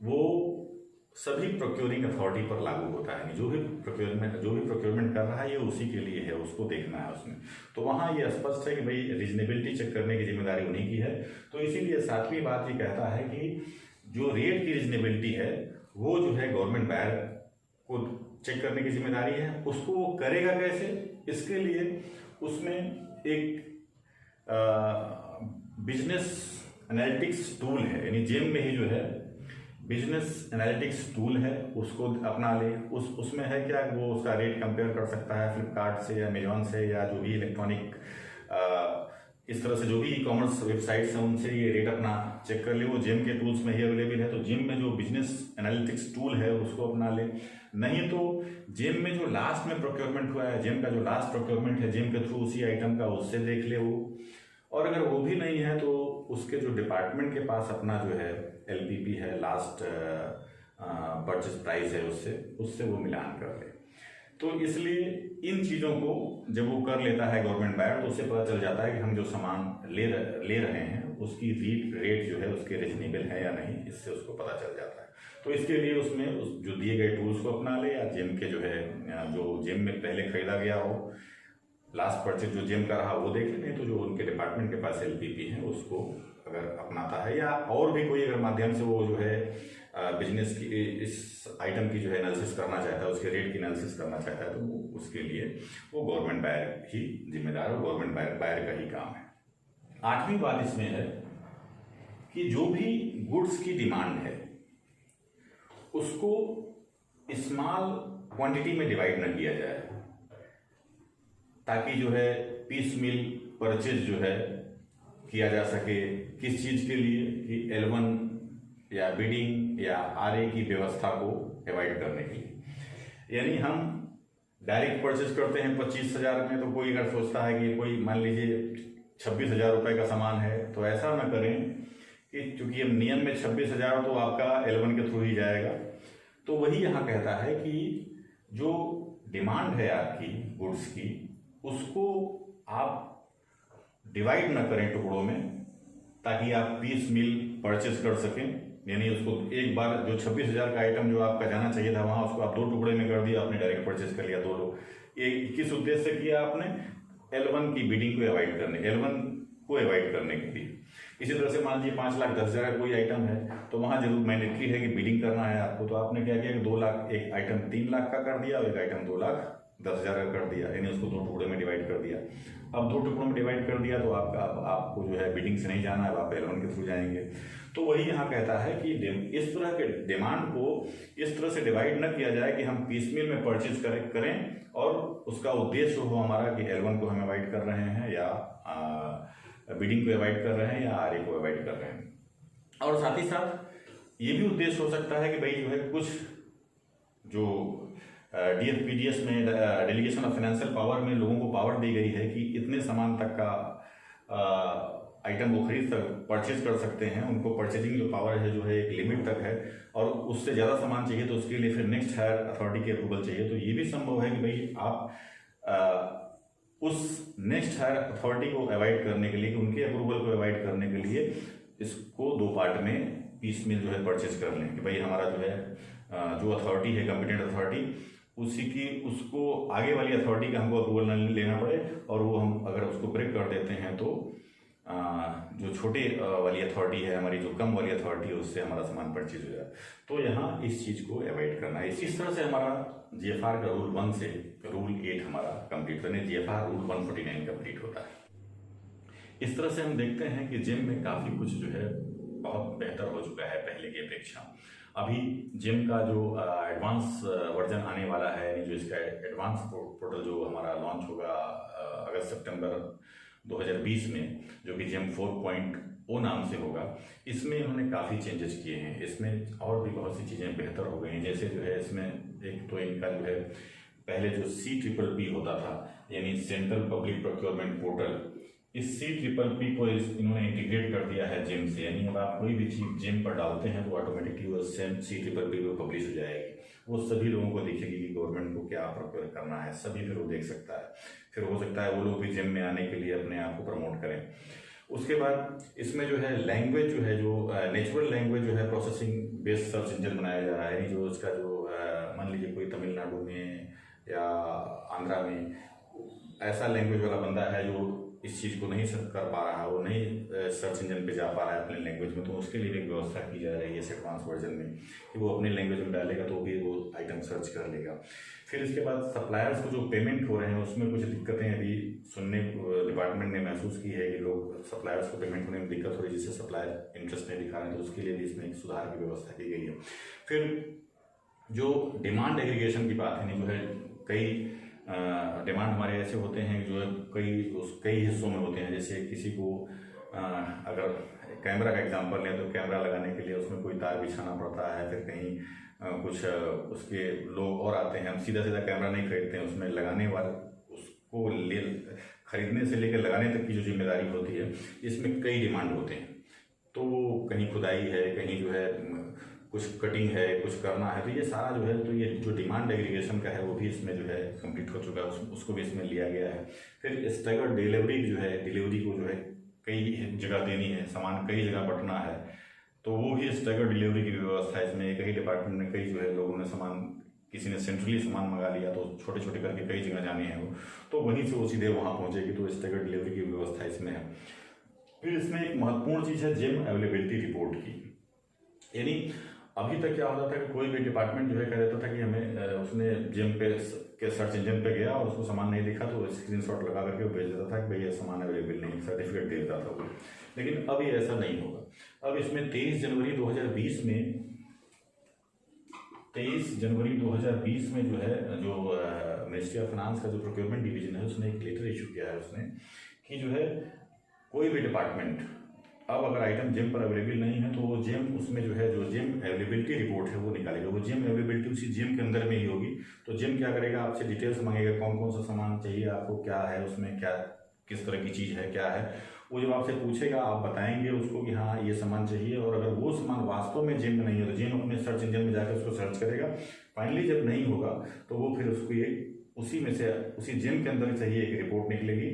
वो सभी प्रोक्योरिंग अथॉरिटी पर लागू होता है। जो भी प्रोक्योरमेंट कर रहा है ये उसी के लिए है, उसको देखना है उसमें। तो वहाँ ये स्पष्ट है कि भाई रीजनेबिलिटी चेक करने की जिम्मेदारी उन्हीं की है। तो इसीलिए सातवीं बात ये कहता है कि जो रेट की रीजनेबिलिटी है वो जो है गवर्नमेंट बायर को चेक करने की जिम्मेदारी है। उसको वो करेगा कैसे? इसके लिए उसमें एक बिजनेस एनालिटिक्स टूल है, यानी जेम में ही जो है बिजनेस एनालिटिक्स टूल है, उसको अपना ले। उसमें है क्या, वो उसका रेट कंपेयर कर सकता है फ्लिपकार्ट से या अमेजॉन से या जो भी इलेक्ट्रॉनिक इस तरह से जो भी ई कॉमर्स वेबसाइट्स हैं उनसे ये रेट अपना चेक कर ले। वो जेम के टूल्स में ही अवेलेबल है। तो जेम में जो बिजनेस एनालिटिक्स टूल है उसको अपना ले। नहीं तो जेम में जो लास्ट में प्रोक्योरमेंट हुआ है, जेम का जो लास्ट प्रोक्योरमेंट है जेम के थ्रू उसी आइटम का, उससे देख ले वो। और अगर वो भी नहीं है तो उसके जो डिपार्टमेंट के पास अपना जो है LPP है, लास्ट परचेज प्राइस है, उससे वो मिलान कर ले। तो इसलिए इन चीज़ों को जब वो कर लेता है गवर्नमेंट बायर तो उससे पता चल जाता है कि हम जो सामान ले रहे हैं उसकी रेट जो है उसके रीजनेबल है या नहीं, इससे उसको पता चल जाता है। तो इसके लिए उसमें जो दिए गए टूल्स को अपना ले, या जेम के जो है जो जेम में पहले खरीदा गया हो, लास्ट परचेज जो जेम का रहा वो देख लें। तो जो उनके डिपार्टमेंट के पास LPP है उसको अगर अपनाता है, या और भी कोई अगर माध्यम से वो जो है बिजनेस की इस आइटम की जो है एनालिसिस करना चाहता है, उसके रेट की एनालिसिस करना चाहता है, तो उसके लिए वो गवर्नमेंट बायर ही जिम्मेदार है, गवर्नमेंट बायर का ही काम है। आठवीं बात इसमें है कि जो भी गुड्स की डिमांड है उसको स्मॉल क्वांटिटी में डिवाइड न किया जाए, ताकि जो है पीस मिल परचेज जो है किया जा सके। किस चीज़ के लिए? कि L1 या बिडिंग या RA की व्यवस्था को अवॉइड करने के लिए। यानी हम डायरेक्ट परचेज करते हैं 25,000 में, तो कोई अगर सोचता है कि कोई मान लीजिए 26,000 रुपये का सामान है, तो ऐसा ना करें कि चूंकि हम नियम में 26,000 तो आपका L1 के थ्रू ही जाएगा। तो वही यहाँ कहता है कि जो डिमांड है आपकी गुड्स की, उसको आप डिवाइड ना करें टुकड़ों में, ताकि आप पीस मिल परचेज कर सकें। यानी उसको एक बार जो 26,000 का आइटम जो आपका जाना चाहिए था वहाँ, उसको आप 2 टुकड़े में कर दिया, आपने डायरेक्ट परचेज कर लिया 2 लोग। ये किस उद्देश्य से किया आपने? L1 की बिडिंग को अवॉइड करने के लिए। इसी तरह से मान लीजिए 5,10,000 का कोई आइटम है, तो वहाँ जरूर मैंडेटरी है कि बिडिंग करना है आपको। तो आपने क्या किया कि 2 लाख, एक आइटम 3 लाख का कर दिया और एक आइटम 2,10,000 का कर दिया, यानी उसको 2 टुकड़े में डिवाइड कर दिया। अब 2 टुकड़ों में डिवाइड कर दिया तो आपको जो है बिडिंग से नहीं जाना है, आप L1 के थ्रू जाएंगे। तो वही यहाँ कहता है कि इस तरह के डिमांड को इस तरह से डिवाइड न किया जाए कि हम पीसमील में परचेज करें और उसका उद्देश्य हो हमारा कि L1 को हम अवॉइड कर रहे हैं, या बिडिंग को अवॉइड कर रहे हैं, या RA को अवॉइड कर रहे हैं। और साथ ही साथ ये भी उद्देश्य हो सकता है कि भाई जो है कुछ जो DFPDS में डेलीगेशन ऑफ फाइनेंशियल पावर में लोगों को पावर दी गई है कि इतने सामान तक का आइटम वो परचेज कर सकते हैं। उनको परचेजिंग जो पावर है जो है एक लिमिट तक है, और उससे ज़्यादा सामान चाहिए तो उसके लिए फिर नेक्स्ट हायर अथॉरिटी के अप्रूवल चाहिए। तो ये भी संभव है कि भाई आप उस नेक्स्ट हायर अथॉरिटी को अवॉइड करने के लिए, उनके अप्रूवल को अवॉइड करने के लिए इसको 2 पार्ट में पीस में जो है परचेज कर लें कि भाई हमारा जो है जो अथॉरिटी है कॉम्पिटेंट अथॉरिटी, उसको आगे वाली अथॉरिटी का हमको अप्रूवल न लेना पड़े, और वो हम अगर उसको ब्रेक कर देते हैं तो जो छोटे वाली अथॉरिटी है हमारी, जो कम वाली अथॉरिटी है, उससे हमारा सामान परचेज हो जाए। तो यहाँ इस चीज़ को अवॉइड करना है। इसी तरह से हमारा GFR का रूल 1 से रूल 8 हमारा कंप्लीट होने, GFR रूल 149 कंप्लीट होता है। इस तरह से हम देखते हैं कि जेम में काफ़ी कुछ जो है बहुत बेहतर हो चुका है पहले की अपेक्षा। अभी जेम का जो एडवांस वर्जन आने वाला है, यानी जो इसका एडवांस पोर्टल जो हमारा लॉन्च होगा अगस्त-सितंबर 2020 में, जो कि जेम 4.0 नाम से होगा, इसमें उन्होंने काफ़ी चेंजेस किए हैं। इसमें और भी बहुत सी चीज़ें बेहतर हो गई हैं। जैसे जो है इसमें एक तो इनका जो है पहले जो CPPP होता था, यानी सेंट्रल पब्लिक प्रोक्योरमेंट पोर्टल, इस CPPP को इन्होंने इंटीग्रेट कर दिया है जेम से। यानी अब आप कोई भी चीज़ जेम पर डालते हैं तो ऑटोमेटिकली वो सेम CPPP को पब्लिश हो जाएगी। वो सभी लोगों को दिखेगी कि गवर्नमेंट को क्या प्रोक्योर करना है, सभी फिर वो देख सकता है। फिर हो सकता है वो लोग भी जेम में आने के लिए अपने आप को प्रमोट करें। उसके बाद इसमें जो है लैंग्वेज जो है, जो नेचुरल लैंग्वेज जो है प्रोसेसिंग बेस्ड सर्च इंजन बनाया जा रहा है। यानी जो इसका जो मान लीजिए कोई तमिलनाडु में या आंध्रा में ऐसा लैंग्वेज वाला बंदा है जो इस चीज़ को नहीं सर्च कर पा रहा है, वो नहीं सर्च इंजन पे जा पा रहा है अपने लैंग्वेज में, तो उसके लिए एक व्यवस्था की जा रही है इस एडवांस वर्जन में कि वो अपने लैंग्वेज में डालेगा तो भी वो आइटम सर्च कर लेगा। फिर इसके बाद सप्लायर्स को जो पेमेंट हो रहे हैं उसमें कुछ दिक्कतें अभी सुनने डिपार्टमेंट ने महसूस की है कि लोग सप्लायर्स को पेमेंट होने में दिक्कत हो रही है, जिससे सप्लायर इंटरेस्ट नहीं दिखा रहे हैं, तो उसके लिए भी इसमें एक सुधार की व्यवस्था की गई है। फिर जो डिमांड एग्रीगेशन की बात है, जो है कई डिमांड हमारे ऐसे होते हैं जो है कई हिस्सों में होते हैं। जैसे किसी को अगर कैमरा का एग्जांपल लें तो कैमरा लगाने के लिए उसमें कोई तार बिछाना पड़ता है, फिर कहीं कुछ उसके लोग और आते हैं। हम सीधा सीधा कैमरा नहीं खरीदते हैं, उसमें लगाने वाले उसको खरीदने से लेकर लगाने तक की जो जिम्मेदारी होती है, इसमें कई डिमांड होते हैं। तो कहीं खुदाई है, कहीं जो है कुछ कटिंग है, कुछ करना है, तो ये सारा जो है, तो ये जो डिमांड एग्रीगेशन का है वो भी इसमें जो है कंप्लीट हो चुका है, उसको भी इसमें लिया गया है। फिर स्टैगर्ड डिलीवरी जो है, डिलीवरी को जो है कई जगह देनी है, सामान कई जगह बंटना है, तो वो भी स्टैगर्ड डिलीवरी की व्यवस्था है इसमें। कई डिपार्टमेंट में कई जो है लोगों ने सामान, किसी ने सेंट्रली सामान मंगा लिया तो छोटे छोटे करके कई जगह जाने हैं वो, तो वहीं से वो सीधे वहाँ पहुँचेगी, तो स्टैगर्ड डिलीवरी की व्यवस्था इसमें है। फिर इसमें एक महत्वपूर्ण चीज़ है जेम अवेलेबिलिटी रिपोर्ट की। यानी अभी तक क्या होता था कि कोई भी डिपार्टमेंट जो है कह देता था कि हमें उसने जेम पे के सर्च इंजन पे गया और उसको सामान नहीं दिखा तो स्क्रीनशॉट लगा करके वो भेज देता था कि भाई ये सामान अवेलेबल नहीं, सर्टिफिकेट दे देता था वो। लेकिन अब ये ऐसा नहीं होगा। अब इसमें 23 जनवरी 2020 में जो है, जो मिनिस्ट्री ऑफ फाइनेंस का जो प्रोक्योरमेंट डिवीजन है उसने एक लेटर इशू किया है उसने कि जो है कोई भी डिपार्टमेंट अब अगर आइटम जेम पर अवेलेबल नहीं है तो वो जेम, उसमें जो है जो जेम अवेलेबिलिटी रिपोर्ट है वो निकालेगा। वो जेम अवेलेबिलिटी उसी जेम के अंदर में ही होगी। तो जेम क्या करेगा, आपसे डिटेल्स मांगेगा, कौन कौन सा सामान चाहिए आपको, क्या है उसमें, क्या किस तरह की चीज़ है, क्या है। वो जब आपसे पूछेगा आप बताएंगे उसको कि हाँ ये सामान चाहिए, और अगर वो सामान वास्तव में जेम में नहीं है तो जेम अपने सर्च इंजन में जाकर उसको सर्च करेगा। फाइनली जब नहीं होगा तो वो फिर उसको ये उसी में से, उसी जेम के अंदर से ही एक रिपोर्ट निकलेगी,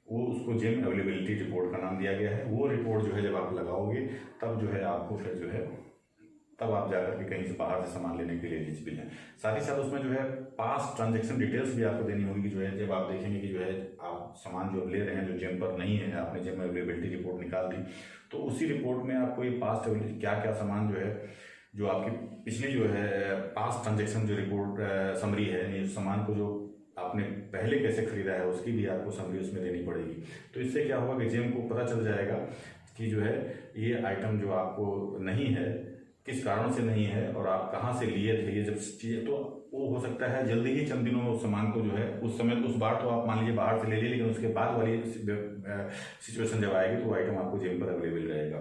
वो उसको जेम अवेलेबिलिटी रिपोर्ट का नाम दिया गया है। वो रिपोर्ट जो है जब आप लगाओगे तब जो है आपको फिर जो है तब आप जाकर के कहीं से बाहर से सामान लेने के लिए एलिजिबल है। साथ ही साथ उसमें जो है पास्ट ट्रांजैक्शन डिटेल्स भी आपको देनी होगी। जो है जब आप देखेंगे कि जो है आप सामान जो ले रहे हैं जो जेम पर नहीं है, आपने जेम अवेलेबिलिटी रिपोर्ट निकाल दी, तो उसी रिपोर्ट में आपको ये पास्ट क्या क्या सामान जो है, जो आपकी पिछली जो है पास्ट ट्रांजैक्शन जो रिपोर्ट समरी है, ये सामान को जो आपने पहले कैसे खरीदा है उसकी भी आपको समरी उसमें देनी पड़ेगी। तो इससे क्या होगा कि जेम को पता चल जाएगा कि जो है ये आइटम जो आपको नहीं है किस कारण से नहीं है और आप कहाँ से लिए थे ये जब चीज़ें, तो वो हो सकता है जल्दी ही चंद दिनों में उस सामान को जो है उस समय उस बार तो आप मान लीजिए बाहर से ले लिए, लेकिन उसके बाद वाली सिचुएशन जब आएगी तो वो आइटम आपको जेम पर अवेलेबल रहेगा।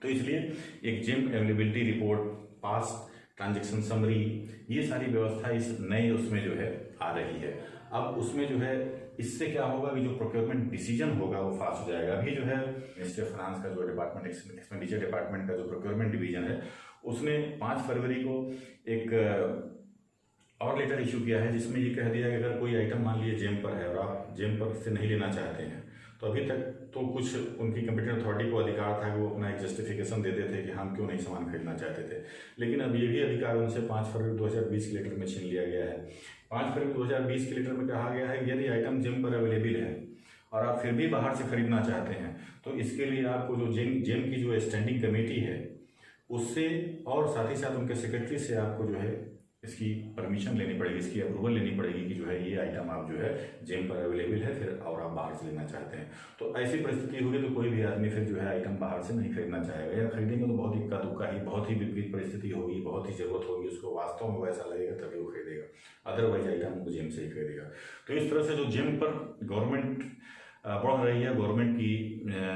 तो इसलिए एक GeM availability report, past transaction summary, ये सारी व्यवस्था इस नए उसमें जो है आ रही है। अब उसमें जो है इससे क्या होगा कि जो प्रोक्योरमेंट डिसीजन होगा वो फास्ट हो जाएगा। अभी जो है मिनिस्ट्री ऑफ फाइनेंस का जो डिपार्टमेंट, एक्सपेंडिचर डिपार्टमेंट का जो प्रोक्योरमेंट डिवीजन है, उसने 5 फरवरी को एक और लेटर इशू किया है जिसमें ये कह दिया कि अगर कोई आइटम मान लीजिए जेम पर है और आप जेम पर से नहीं लेना चाहते हैं, तो अभी तक तो कुछ उनकी कंपीटेंट अथॉरिटी को अधिकार था कि वो अपना एक जस्टिफिकेशन देते थे कि हम क्यों नहीं सामान खरीदना चाहते थे, लेकिन अब ये भी अधिकार उनसे 5 फरवरी 2020 के लेटर में छीन लिया गया है। 5 फरवरी 2020 के लेटर में कहा गया है कि यदि आइटम जेम पर अवेलेबल है और आप फिर भी बाहर से खरीदना चाहते हैं तो इसके लिए आपको जो जेम की जो स्टैंडिंग कमेटी है उससे और साथ ही साथ उनके सेक्रेटरी से आपको जो है इसकी परमिशन लेनी पड़ेगी, इसकी अप्रूवल लेनी पड़ेगी कि जो है ये आइटम आप जो है जेम पर अवेलेबल है फिर और आप बाहर से लेना चाहते हैं। तो ऐसी परिस्थिति होगी तो कोई भी आदमी फिर जो है आइटम बाहर से नहीं खरीदना चाहेगा, या खरीदेंगे तो बहुत इक्का दुक्का ही, बहुत ही विपरीत परिस्थिति होगी, बहुत ही जरूरत होगी, उसको वास्तव में वैसा लगेगा तभी वो खरीदेगा, अदरवाइज आइटम वो जेम से ही खरीदेगा। तो इस तरह से जो जेम पर गवर्नमेंट बढ़ रही है, गवर्नमेंट की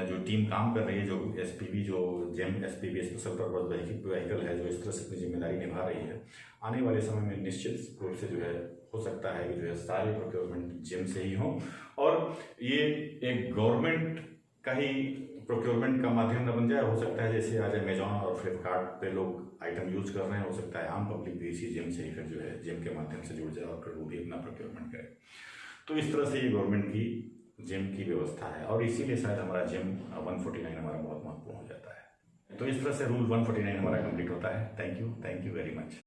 जो टीम काम कर रही है, जो एसपीबी, जो GeM SPB special purpose vehicle है, जो इस तरह से अपनी जिम्मेदारी निभा रही है, आने वाले समय में निश्चित रूप से जो है हो सकता है कि जो है सारे प्रोक्योरमेंट जेम से ही हों और ये एक गवर्नमेंट का ही प्रोक्योरमेंट का माध्यम न बन जाए। हो सकता है जैसे आज अमेजॉन और फ्लिपकार्ट पे लोग आइटम यूज कर रहे हैं, हो सकता है आम पब्लिक भी इसी जेम से ही फिर जो है जेम के माध्यम से जुड़ जाए और फिर वो भी अपना प्रोक्योरमेंट करे। तो इस तरह से ये गवर्नमेंट की जिम की व्यवस्था है, और इसीलिए शायद हमारा जिम 149 हमारा बहुत महत्वपूर्ण हो जाता है। तो इस तरह से रूल 149 हमारा कंप्लीट होता है। Thank you very much.